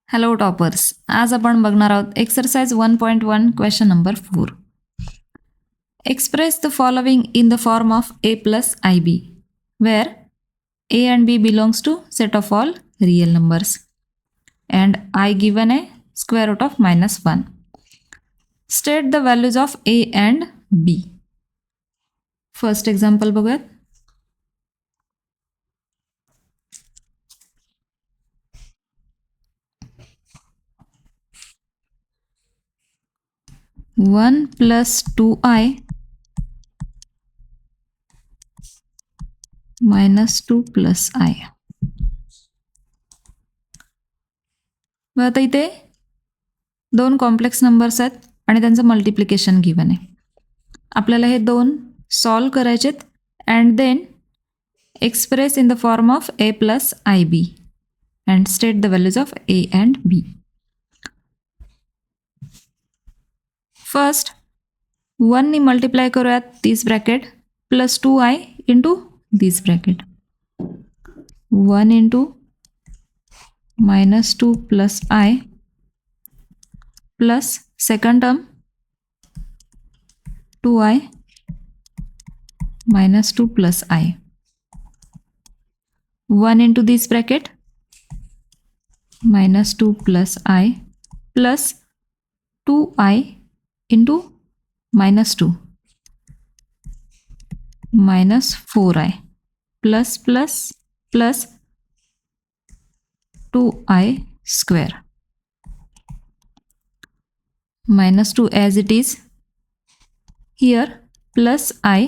Hello toppers, आज आपण बघणार आहोत exercise 1.1 question number 4. Express the following in the form of a plus ib, where a and b belongs to set of all real numbers and I given a square root of -1. State the values of a and b. First example बघूयात. One plus 2i -2 plus i. आता इथे दोन complex numbers आहेत आणि त्यांचं multiplication given आहे. आपल्याला हे दोन सॉल्व करायचेत and then express in the form of a plus ib and state the values of a and b. First 1 नी मल्टिप्लाय करूयात this bracket plus 2i into this bracket. 1 into -2 plus i plus second term 2i -2 plus i. 1 into this bracket -2 plus i plus 2i into -2 -4i plus plus plus 2i square. -2 as it is here plus I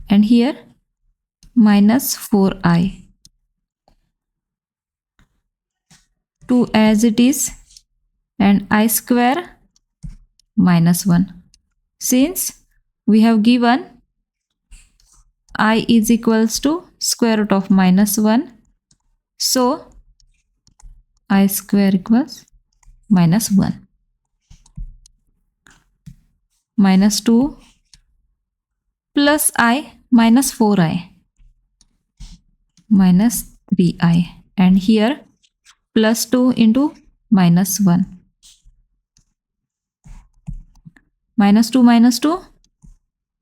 and here -4i. 2 as it is and I square -1. Since we have given I is equals to square root of -1, so I square equals -1. -2 plus I -4i -3i and here plus 2 into -1. -2 -2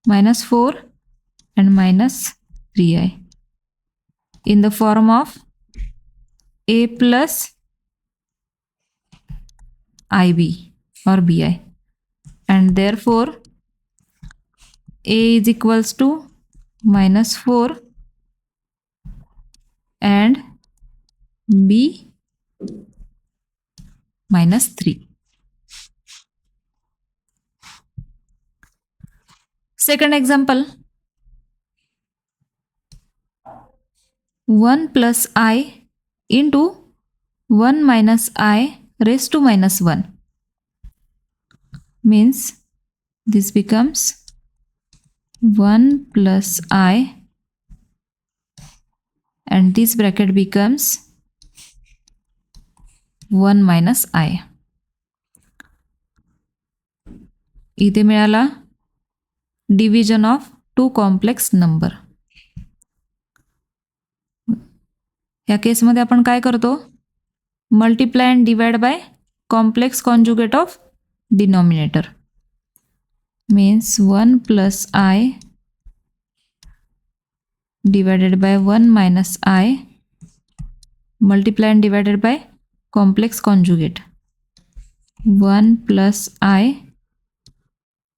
-4 and -3i in the form of a plus ib or bi, and therefore a is equals to -4 and b -3. Second example, 1 plus I into 1 minus I raised to -1 means this becomes 1 plus I and this bracket becomes 1 minus I. इथे मिळाला division of two complex number. या केसमध्ये आपण काय करतो, multiply and divide by complex conjugate of denominator. Means 1 plus I divided by 1 minus I multiply and divided by complex conjugate 1 plus I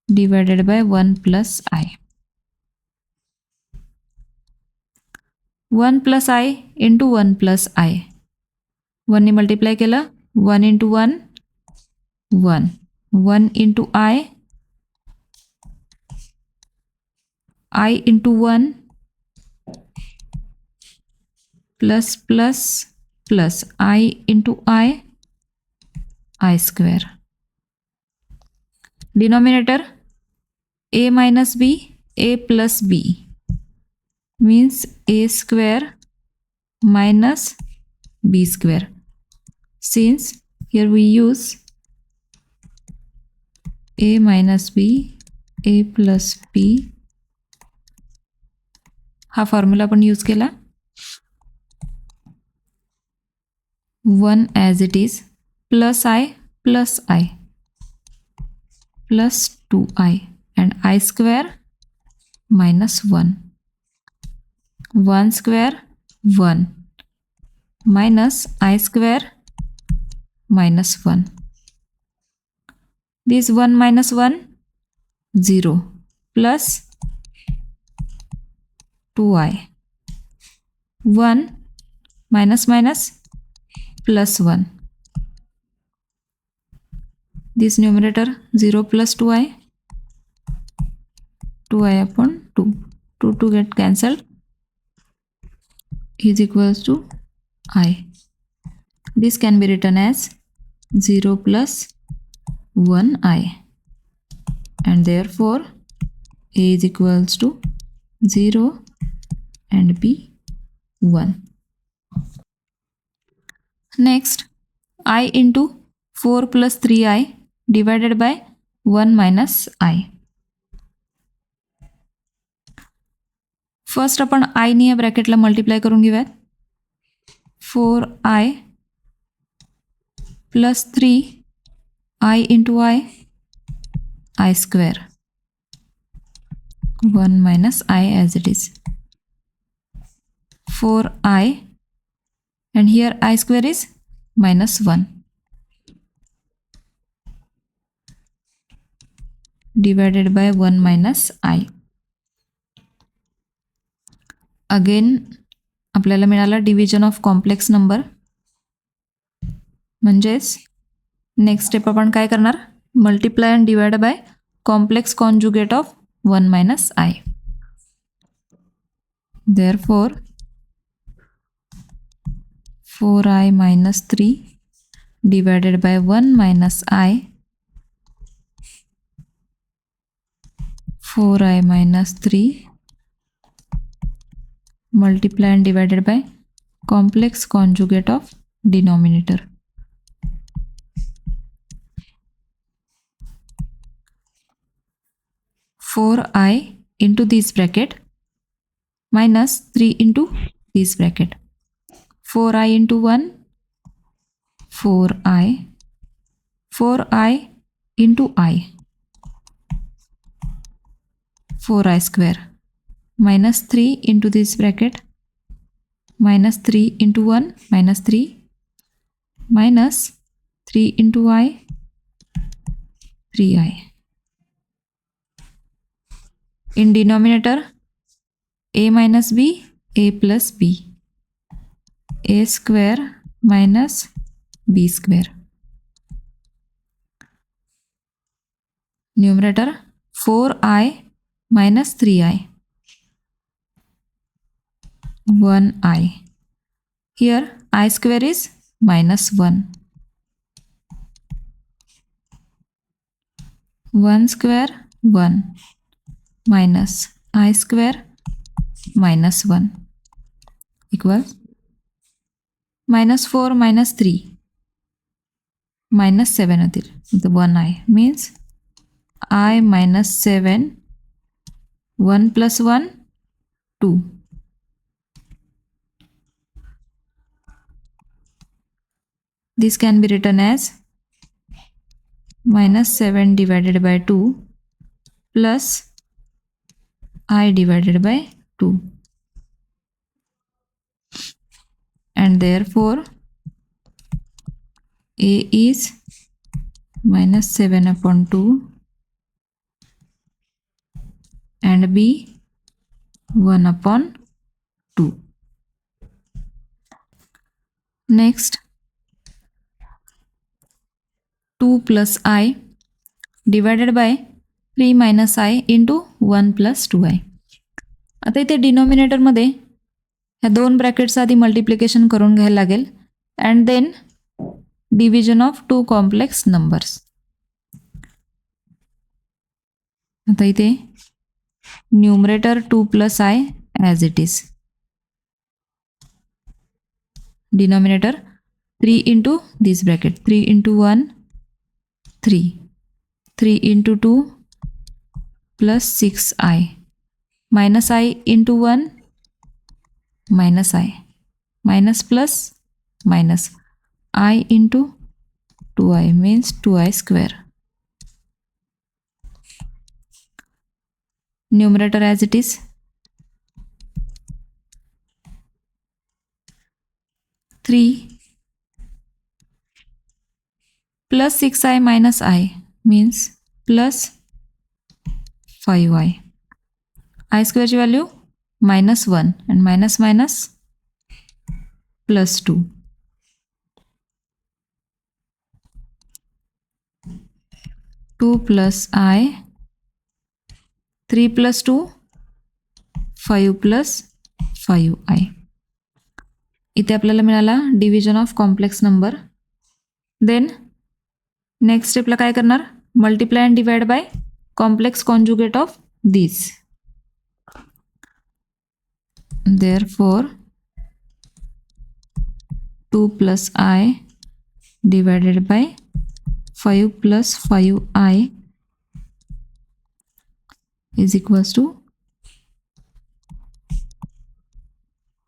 divided by 1 plus I. 1 plus I into 1 plus I. 1 ने multiply केलं, 1 into 1 1. 1 into I into 1 plus plus plus I into I square. Denominator a minus b, a plus b means a square minus b square. Since here we use a minus b, a plus b, हा formula आपण use केला. 1 as it is, plus I plus plus 2I, and I square minus 1. 1 square 1 minus I square minus 1. This 1 minus 1, 0, plus 2I. 1 minus minus plus 1. This numerator 0 plus 2I, 2I upon 2. 2 get cancelled, is equals to I. This can be written as 0 plus 1I, and therefore A is equals to 0 and B 1. Next, I into 4 plus 3I divided by 1 minus I. First आपण आयनी या ब्रॅकेटला multiply करून घेऊयात. 4I plus 3I into I square, 1 minus I as it is. 4I and here I square is minus 1 divided by 1 minus I. Again आपल्याला मिळाला division of complex number. म्हणजेच next step आपण काय करणार, multiply and divide by complex conjugate of 1 minus I. Therefore 4I minus 3 divided by 1 minus I, 4I minus 3 multiply and divided by complex conjugate of denominator. Four I into this bracket minus 3 into this bracket. 4I into 1, 4I, 4I into I, 4I square, minus 3 into this bracket, minus 3 into 1, minus 3, minus 3 into I, 3I. In denominator, A minus B, A plus B, A square minus B square. Numerator 4I minus 3I, 1I. Here I square is minus 1. 1 square 1 minus I square minus 1 equals minus 4 minus 3 minus 7 होतील. The 1I means I minus 7, 1 plus 1, 2. This can be written as minus 7 divided by 2 plus I divided by 2. And therefore A is minus 7 upon 2 and B 1 upon 2. Next, 2 plus I divided by 3 minus I into 1 plus 2I. आता इथे डिनॉमिनेटरमध्ये ह्या दोन brackets आधी multiplication करून घ्यायला लागेल and then division of two complex numbers. आता इथे numerator 2 plus I as it is. Denominator 3 into this bracket, 3 into 1, 3. 3 into 2 plus 6I. Minus I into 1, minus I. Minus plus minus. I into 2i means 2i square. Numerator as it is. 3 plus 6i minus I means plus 5i. I square ची value minus 1 and minus minus plus 2. 2 plus I, 3 plus 2, 5 plus 5i. इथे आपल्याला मिळाला division of complex number. Then next स्टेपला काय करणार? Multiply and divide by complex conjugate of this. Therefore 2 plus I divided by 5 plus 5i is equals to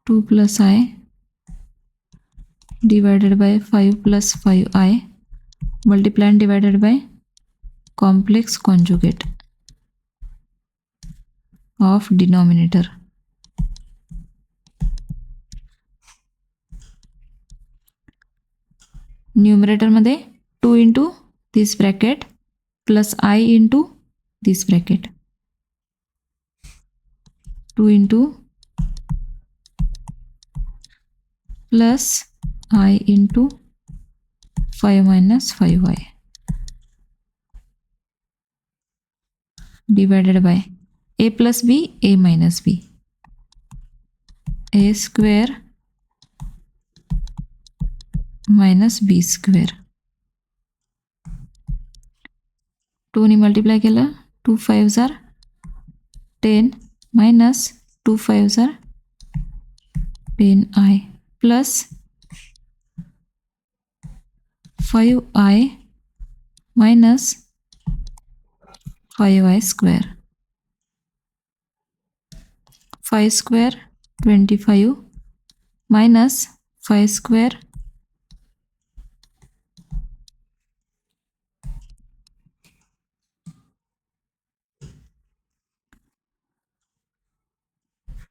2 plus I divided by 5 plus 5i multiplied and divided by complex conjugate of denominator. Numerator मध्ये 2 into this bracket plus I into this bracket. 2 into plus I into 5 minus 5y divided by a plus b, a minus b. A square minus b square. 2 ने multiply केलं, 2 5s are 10 minus 2 5s are 10i plus 5i minus 5i square. 5 square 25 minus 5 square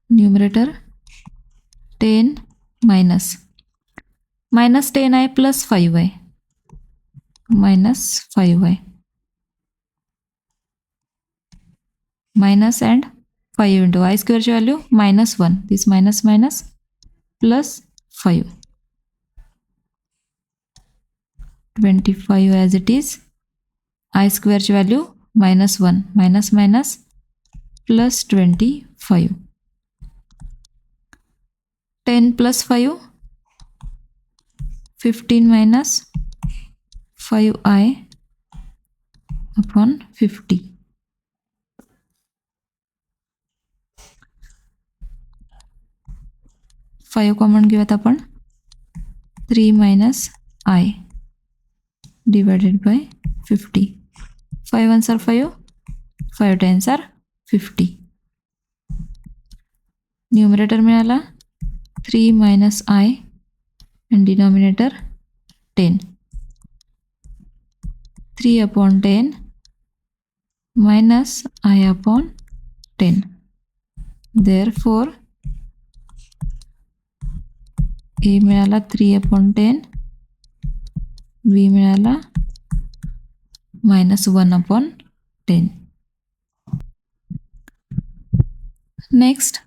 numerator 10 minus 10i plus 5y minus 5y minus and 5 into I square ची value minus 1. This minus minus plus 5. 25 as it is. I square ची value minus 1 minus minus plus 25. 10 plus 5 15 minus 5i upon 50. 5 common घेऊयात आपण. 3 minus I divided by 50. 5 ones are 5, 5 tens are 50. Numerator मिळाला 3 minus I and denominator 10. 3 upon 10 minus I upon 10. Therefore A मिळाला 3 upon 10, B मिळाला minus 1 upon 10. Next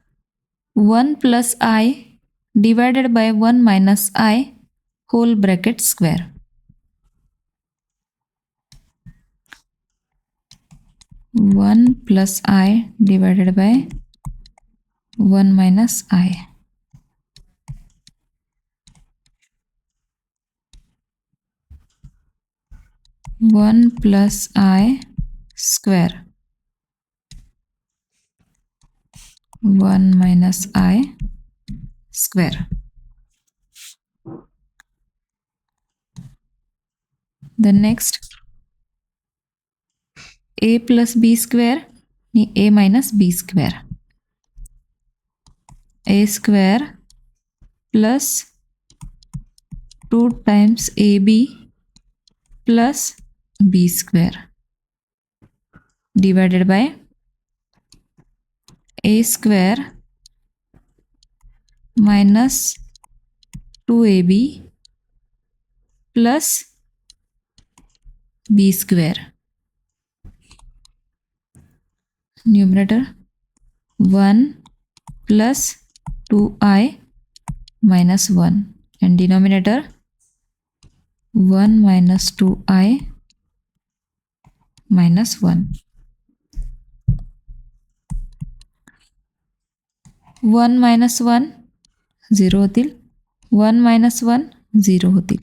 1 plus I divided by 1 minus I whole bracket square. 1 plus I divided by 1 minus I. 1 plus I square 1 minus I square. The next A plus B square A minus B square. A square plus 2 times AB plus B square divided by A square minus 2AB plus B square. Numerator 1 plus 2I minus 1 and denominator 1 minus 2I minus 1. 1 minus 1 0 होतील, 1 minus 1 0 होतील.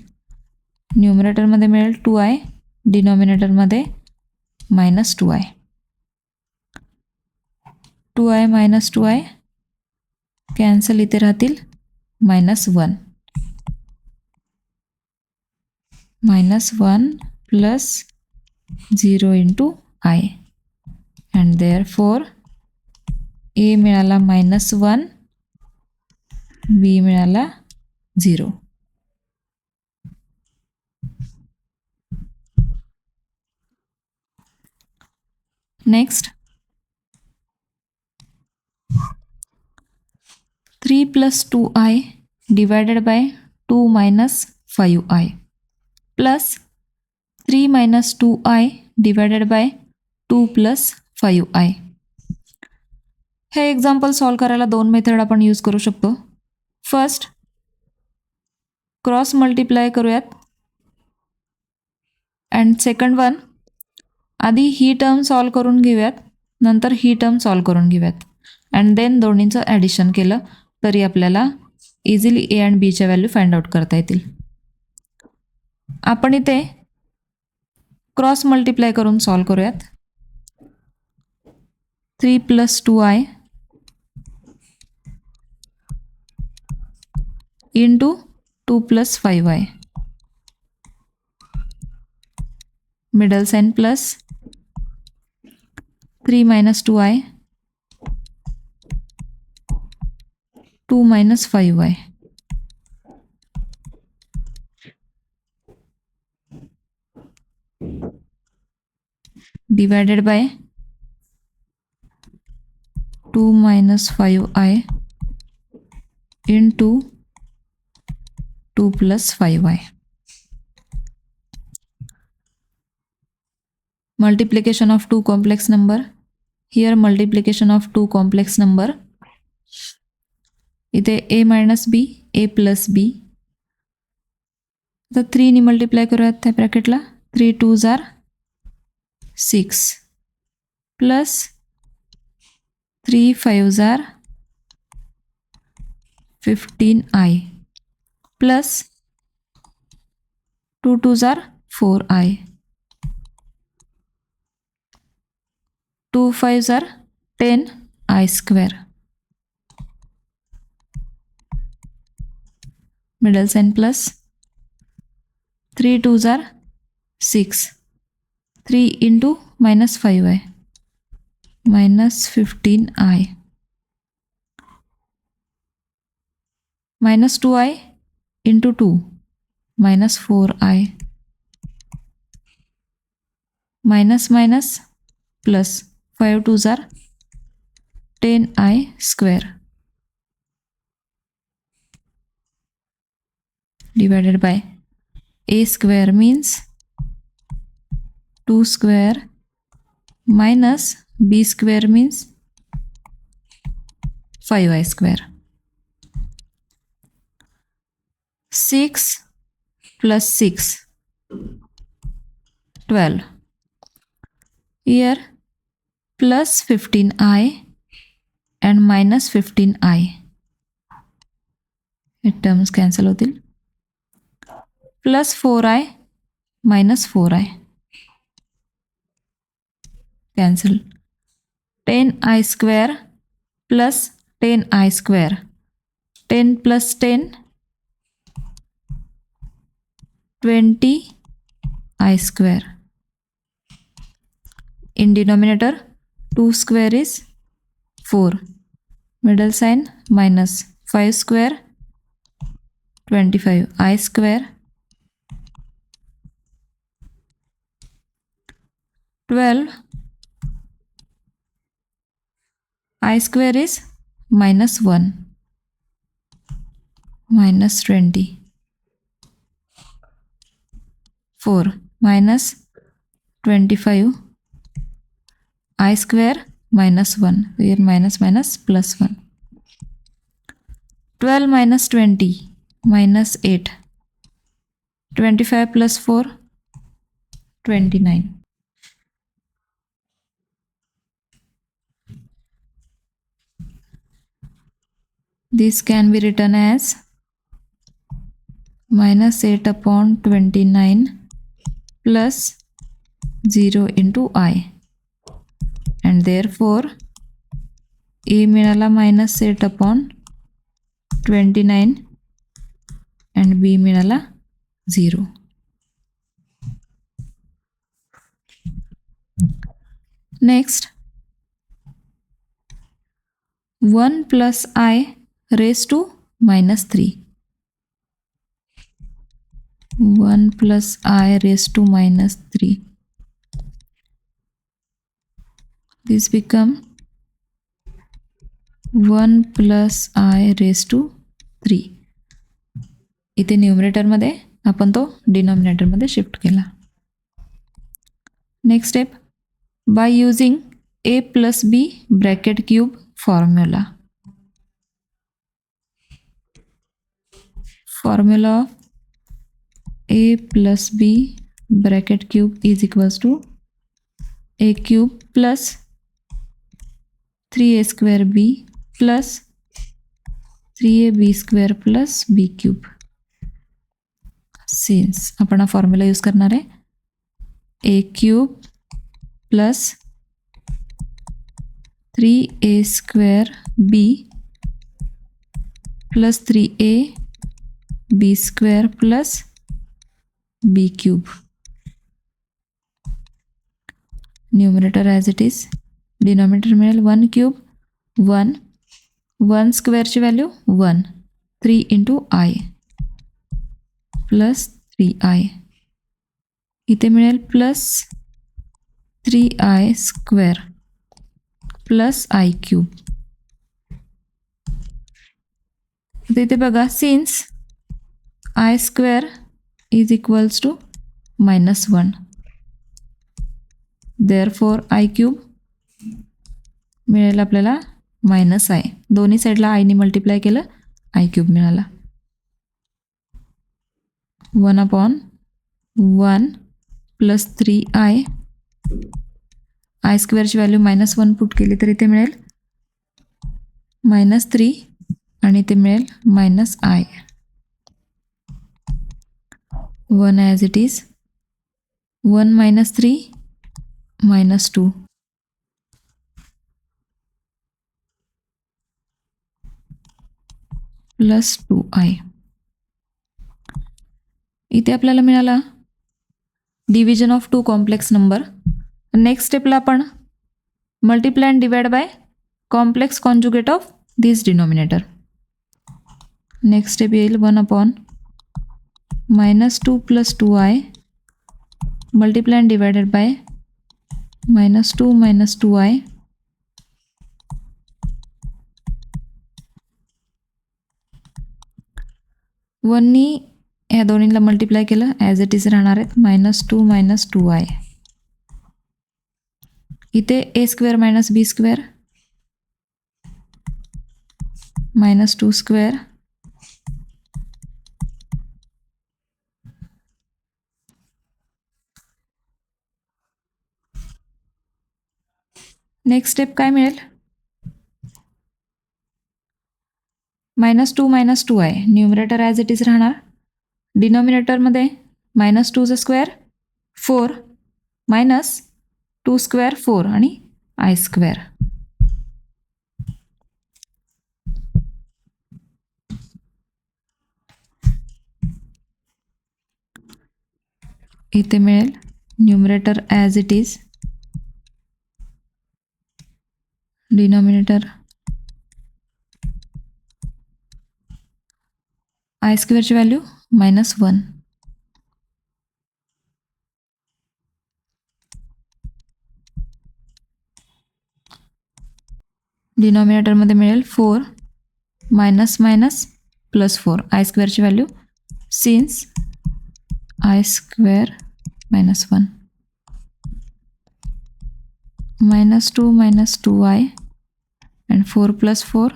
न्यूमरेटरमध्ये मिळेल 2I, डिनॉमिनेटरमध्ये minus 2I. 2I minus 2I cancel, इथे राहतील -1. -1 plus 0 into I and therefore A मिळाला -1, B मिळाला 0. Next 3 plus 2I divided by 2 minus 5I plus 3 minus 2I divided by 2 plus 5I. हे example solve करायला 2 method आपण use करू शकतो. First cross multiply करूयात अँड सेकंड वन आधी ही टर्म सॉल्व करून घेऊयात, नंतर ही टर्म सॉल्व करून घेऊयात अँड देन दोन्हींचं ॲडिशन केलं तरी आपल्याला इझिली ए अँड बीच्या व्हॅल्यू फाइंड आउट करता येतील. आपण इथे क्रॉस मल्टिप्लाय करून सॉल्व करूयात. 3 plus 2I into 2 plus 5I middle sign plus 3 minus 2I 2 minus 5I divided by 2 minus 5I into 2 plus 5I. Multiplication of two complex number. Here multiplication of two complex number. इथे A minus B, A plus B. तर 3 नी multiply करूयात त्या ब्रॅकेटला. 3 2s are 6 plus 3 5s are 15I plus 2 2s are 4I. 2 5s are 10I square. Middle sign plus 3 2s are 6. 3 into minus 5I minus 15I minus 2I into 2 minus 4I minus minus plus 5 2s are 10I square divided by A square means 2 square minus B square means 5I square. 6 plus 6 12. Here plus 15I and minus 15I. It terms cancel होतील. Plus 4I minus 4I cancel. 10I square plus 10I square. 10 plus 10 20I square. In denominator 2 square is 4. Middle sign minus 5 square 25I square 12 I square is -1 -20 4 -25 I square -1 here minus +1 12 - 20 -8 25 + 4 29 this can be written as -8/29 plus 0 into I and therefore A मिळाला -8/29 and B मिळाला 0. Next 1 plus I raised to -3. 1 plus I raised to -3. This become 1 plus I raised to 3. इथे न्यूमरेटरमध्ये आपण तो डिनॉमिनेटरमध्ये shift केला. Next step by using A plus B bracket cube formula. Formula of A plus B bracket cube is equals to A cube plus 3A square B plus 3AB square plus B cube. Since आपण हा formula use करणार आहे A cube plus 3A square B plus 3A B square plus B cube. Numerator as it is. Denominator मिळेल 1 cube 1 1 square ची value 1 3 into I plus 3I. इथे मिळेल plus 3I square plus I cube. इथे बघा since I square is equals to -1 therefore I cube मिळेल आपल्याला -I. दोन्ही साईडला I ने मल्टिप्लाय केलं I cube मिळाला. 1/1 plus 3I I स्क्वेअरची व्हॅल्यू -1 पुट केली तर इथे मिळेल -3 आणि इथे मिळेल -I. 1 as it is. 1 - 3 -2 plus 2I. इथे आपल्याला मिळाला division of 2 complex number. Next स्टेपला आपण multiply and divide by complex conjugate of this denominator. Next step येईल 1/-2 plus 2I multiply and divided by -2 - 2I वननी ह्या दोन्हीला मल्टिप्लाय केलं ॲज इट इज राहणार आहेत -2 - 2I. इथे A square - B square -2 square next step काय मिळेल -2 - 2I numerator as it is राहणार. डिनॉमिनेटरमध्ये -2 square 4 -2 square 4 आणि I स्क्वेअर. इथे मिळेल numerator as it is denominator I स्क्वेअरची व्हॅल्यू -1 डिनॉमिनेटरमध्ये मिळेल 4 मायनस मायनस प्लस 4 आय स्क्वेअरची value since I square minus 1 -2 minus 2i and 4 plus 4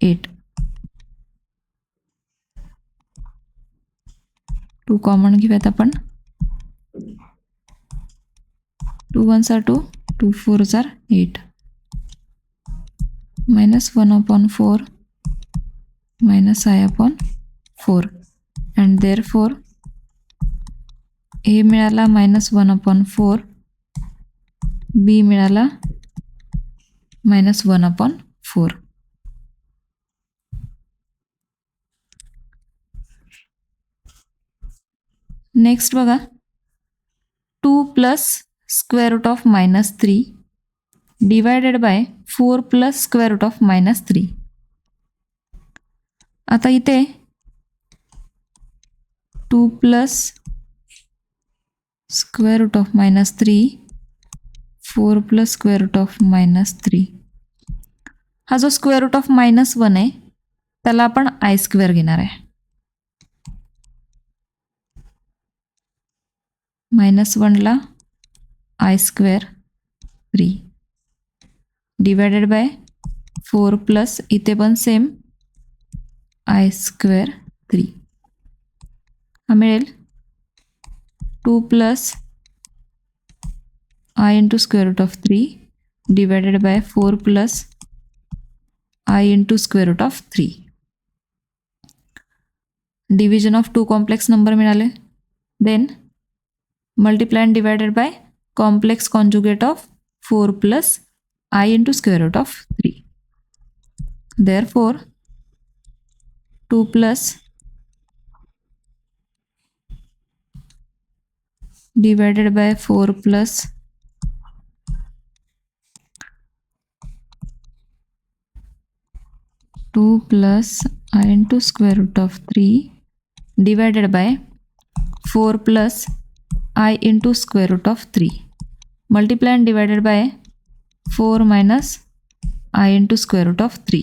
8. 2 common घेऊयात आपण. 2 1s are 2, 2 4s are 8. -1/4 minus i/4 and therefore a मिळाला -1/4, b मिळाला -1/4. Next बघा 2 plus square root of -3 divided by 4 plus square root of -3. आता इथे 2 plus square root of -3 4 plus square root of -3. हा जो square root of -1 आहे त्याला आपण आय स्क्वेअर घेणार आहे. -1ला I square 3 divided by 4 plus इथे पण सेम आय स्क्वेअर 3 हा मिळेल 2 plus I into square root of 3 divided by 4 plus I into square root of 3. Division of two complex number मिळाले. Then multiply and divided by complex conjugate of 4 plus I into square root of 3. Therefore 2 plus divided by 4 plus 2 plus I into square root of 3 divided by 4 plus I into square root of 3. Multiply and divided by 4 minus I into square root of 3.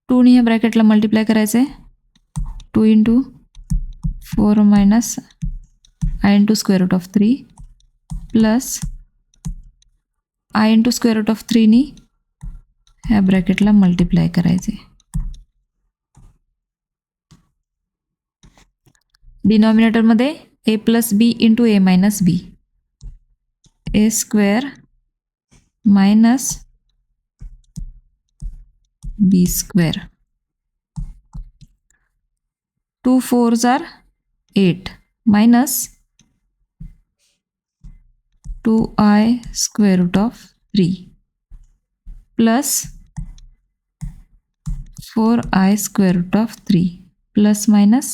2 ने या ब्रॅकेटला multiply करायचे 2 into 4 minus I into square root of 3 plus I into square root of 3 नी ह्या ब्रॅकेटला multiply करायचे. डिनॉमिनेटरमध्ये a plus B into a minus B A square minus B square 2 4s are 8 minus 2i square root of 3 plus 4i square root of 3 plus minus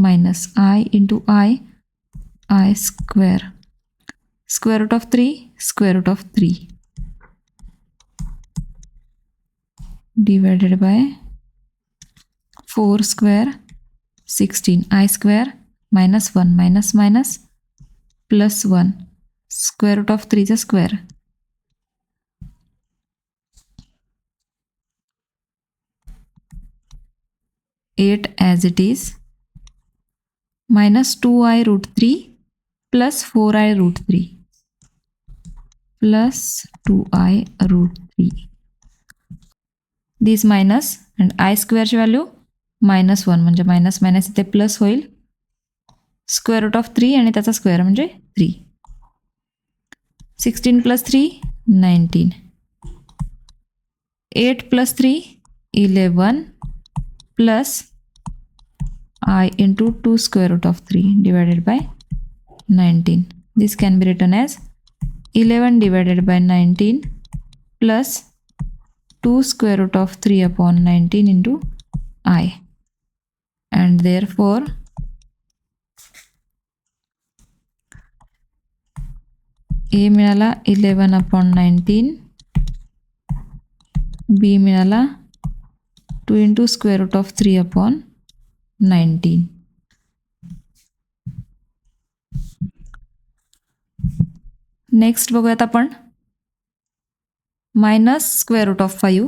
minus I into I square square root of 3 square root of 3 divided by 4 square 16 I square minus 1 minus minus plus 1 square root of 3 is a square. 8 as it is minus 2i root 3 plus 4i root 3 plus 2i root 3. This minus and I square ची value -1 म्हणजे minus minus इथे plus होईल square root of 3 आणि त्याचा square म्हणजे 3. 16 plus 3 19 8 plus 3 11 plus I into 2 square root of 3 divided by 19. This can be written as 11 divided by 19 plus 2 square root of 3 upon 19 into I, and therefore a मिळाला 11 upon 19, b मिळाला 2 into square root of 3 upon 19. Next बघूयात आपण minus square root of 5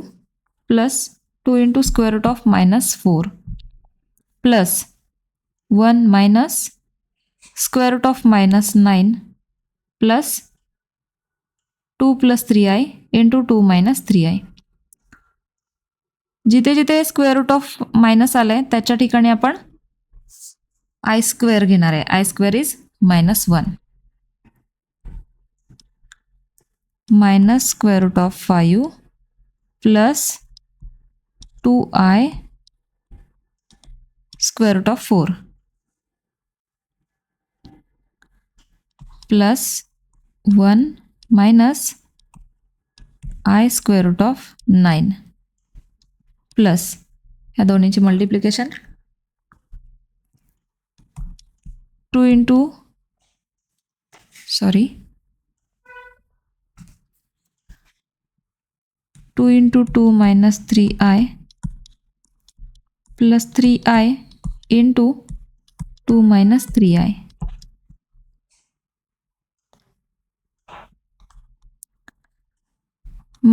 plus 2 into square root of -4 plus 1 minus square root of -9 plus 2 plus 3i into 2 minus 3i. जिथे जिथे square root of minus आलं आहे त्याच्या ठिकाणी आपण आय स्क्वेअर घेणार आहे. I square is -1 minus square root of 5 plus 2i square root of 4 plus 1 minus i square root of 9 plus ह्या दोन्हीची multiplication 2 into 2 minus 3i plus 3i into 2 minus 3i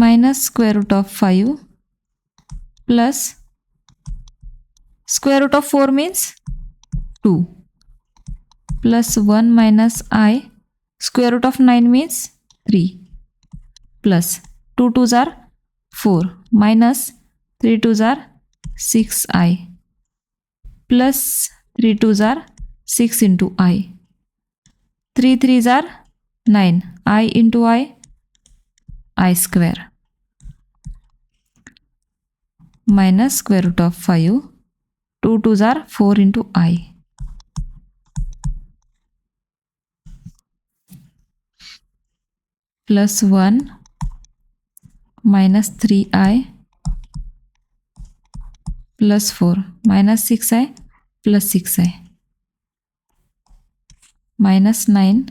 minus square root of 5 plus square root of 4 means 2 plus 1 minus I square root of 9 means 3 plus 2 2s are 4 minus 3 2s are 6i plus 3 2s are 6 into I 3 3s are 9 I into I square minus square root of 5 2 2s are 4 into I plus 1 minus 3i plus 4 minus 6i plus 6i minus 9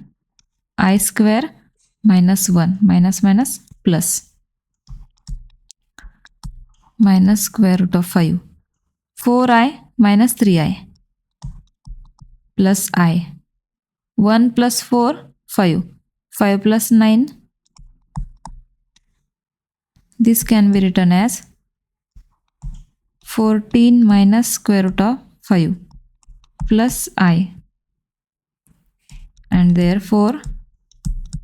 I square minus 1 minus minus plus minus square root of 5 4i minus 3i plus I 1 plus 4 5 5 plus 9 this can be written as 14 minus square root of 5 plus I and therefore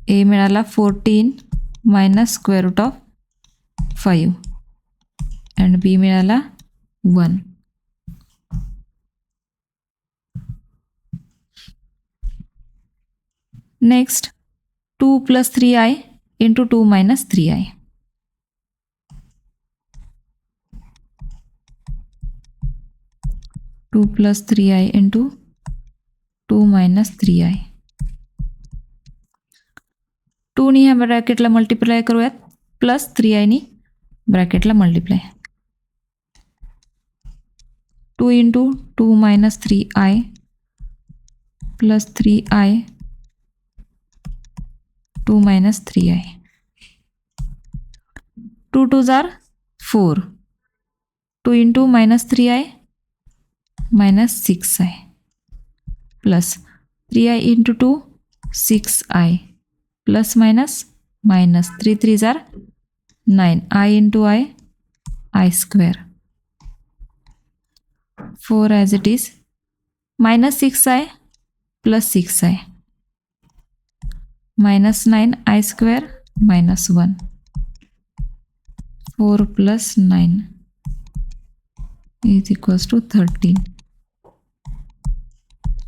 A मिळाला 14 minus square root of 5 and B मिळाला 1. Next 2 plus 3i into 2 minus 3i. 2 plus 3i into 2 minus 3i. 2 नी ह्या ब्रॅकेटला multiply करूयात plus 3i knee ब्रॅकेटला multiply 2 into 2 minus 3i plus 3i 2 minus 3i 2 2s are 4 2 into minus 3i minus 6i plus 3i into 2 6i plus minus minus 3 3s are 9 I into I square 4 as it is minus 6i plus 6i minus 9 I square minus 1 4 plus 9 is equals to 13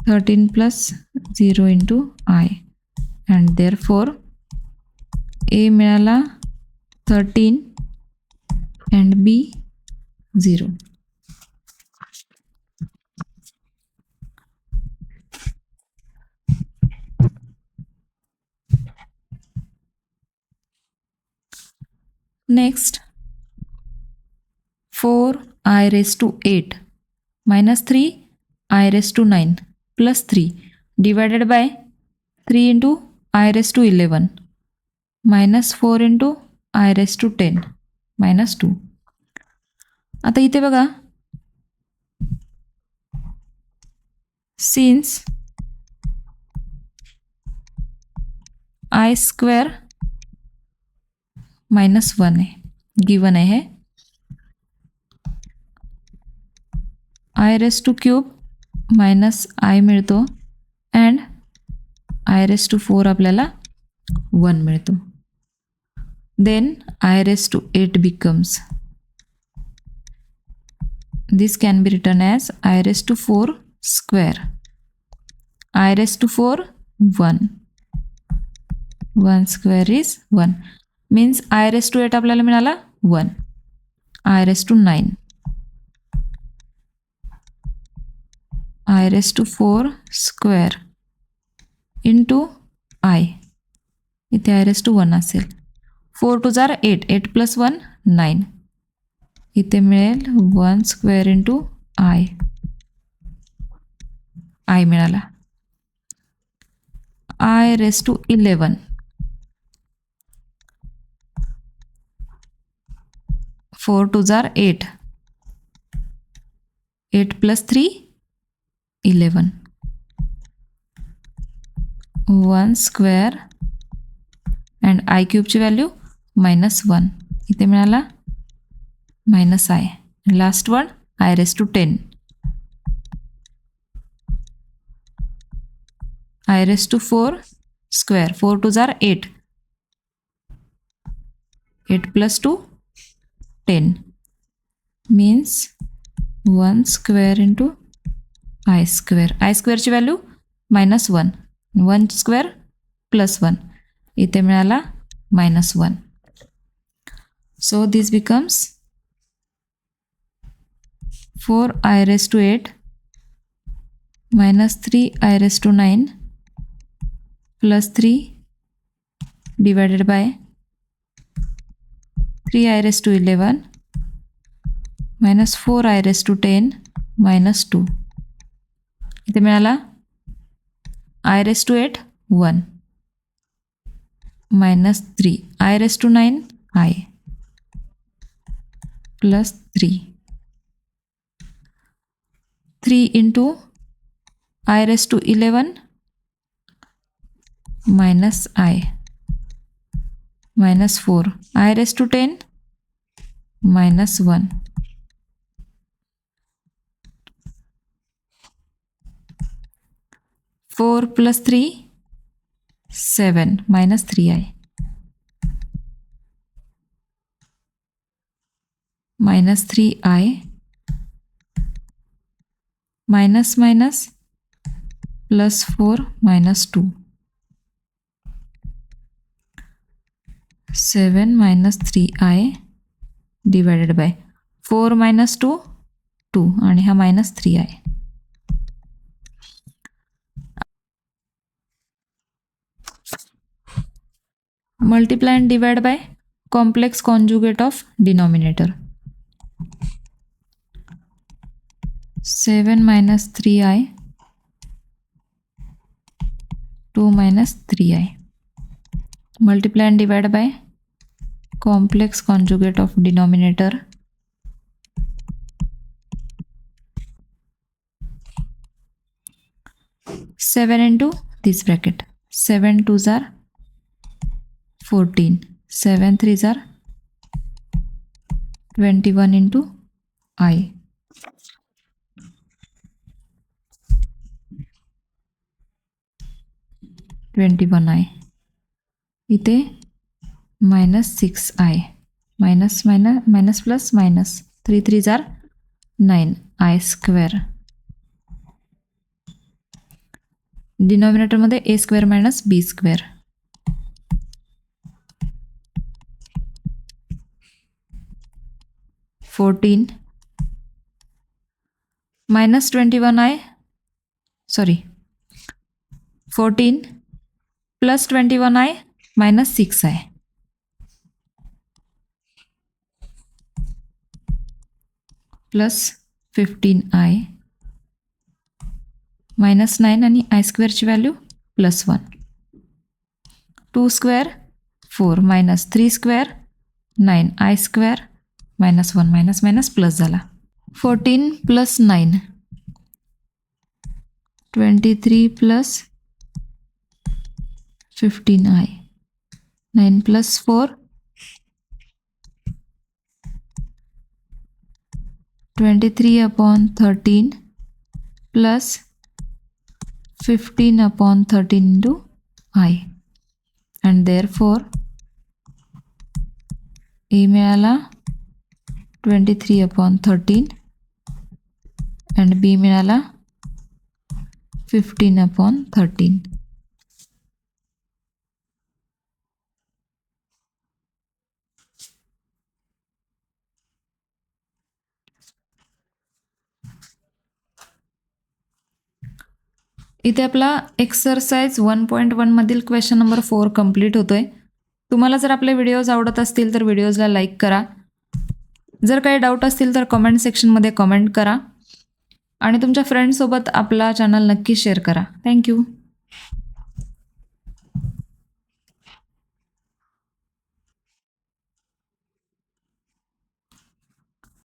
13 plus 0 into I and therefore A मिळाला 13 and B 0. Next 4i raised to 8 minus 3i raised to 9 plus 3 divided by 3 into I raised to 11 minus 4 into I raised to 10 minus 2. आता इथे बघा since I square -1 आहे, given आहे हे. I raise to cube minus I मिळतो and I raise to 4 आपल्याला 1 मिळतो. Then I raise to 8 becomes, this can be written as I raised to 4 square. I raised to 4 1. 1 square is 1. Means I raised to 8 आपल्याला मिळाला 1. I raised to 9. I raised to 4 square into I. इथे I raised to 1 असेल. 4 2 जार 8. 8 plus 1 9. इथे मिळेल 1 square into I. I मिळाला. I raise to 11. 4 2 जार 8. 8 plus 3 11. 1 square and I क्यूबची व्हॅल्यू -1. इथे मिळाला minus I. Last one, I raised to 10. I raised to 4 square. 4 2 जार 8. 8 plus 2 10. Means 1 square into I square. I square ची व्हॅल्यू -1. 1 square plus 1. इथे मिळाला -1. So this becomes 4I raised to 8 minus 3I raised to 9 plus 3 divided by 3I raised to 11 minus 4I raised to 10 minus 2. इथे मिळाला I raised to 8 1 minus 3 I raised to 9 I plus 3. 3 into I raised to 11 minus I minus 4 I raised to 10 minus 1. 4 plus 3 7 minus 3I minus 3I minus minus plus 4 minus 2. 7 minus 3I divided by 4 minus 2 2 आणि हा minus 3I. Multiply and divide by complex conjugate of denominator. 7 minus 3I 2 minus 3I. Multiply and divide by complex conjugate of denominator. 7 into this bracket. 7 2s are 14. 7 3s are 21 into I. 21I. इथे -6I. minus plus minus. 3 3s are 9. I square. Denominator मध्ये a square minus b square. -14 minus 21I. Sorry. 14 plus 21I minus 6I. Plus 15I minus 9 आणि I square ची value +1. 2 square 4 minus 3 square 9 I square -1 minus plus झाला. 14 plus 9 23 plus 15I. 9 plus 4, 23/13 plus 15/13 into I. And therefore A मिळाला 23/13 and B मिळाला 15/13. इथे आपला exercise 1.1 मधील question number 4 complete होतोय. तुम्हाला जर आपले व्हिडिओज आवडत असतील तर व्हिडिओजला लाईक करा. जर काही डाऊट असतील तर कमेंट सेक्शनमध्ये कमेंट करा आणि तुमच्या फ्रेंड्ससोबत आपला चॅनल नक्की शेअर करा. थँक्यू.